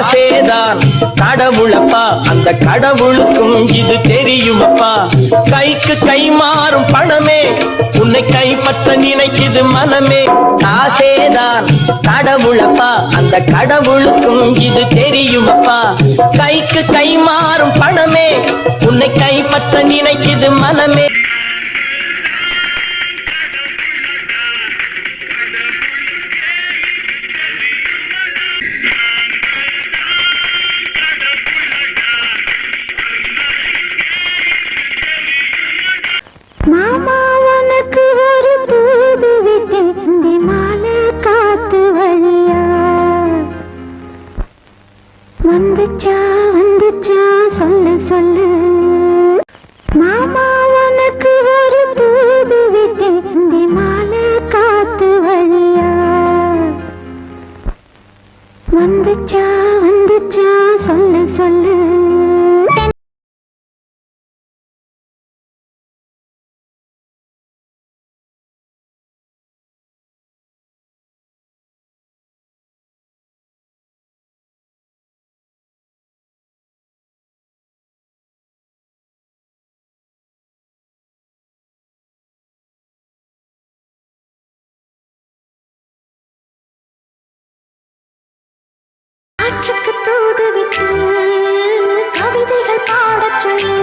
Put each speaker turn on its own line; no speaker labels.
ஆசேதான் கடவுளப்பா, அந்த கடவுளுக்கும் இது தெரியுமப்பா. கைக்கு கை மாறும் பணமே உன்னை கைப்பற்ற நினைக்குது மனமே. ஆசேதான் கடவுளப்பா, அந்த கடவுளுக்கும் இது தெரியுமப்பா. கைக்கு கை மாறும் பணமே உன்னை கைப்பற்ற நினைக்குது மனமே.
மாமா உனக்கு ஒரு தூது விட்டேன் மாலை காத்து வழியா. வந்துச்சா வந்துச்சா சொல்லு சொல்லு. மாமா உனக்கு ஒரு தூது விட்டேன் மாலை காத்து வழியா. வந்துச்சா வந்துச்சா சொல்லு சொல்லு. காற்றுக்கு தூது விட்டு கவிதைகள் பாடச் சொல்லி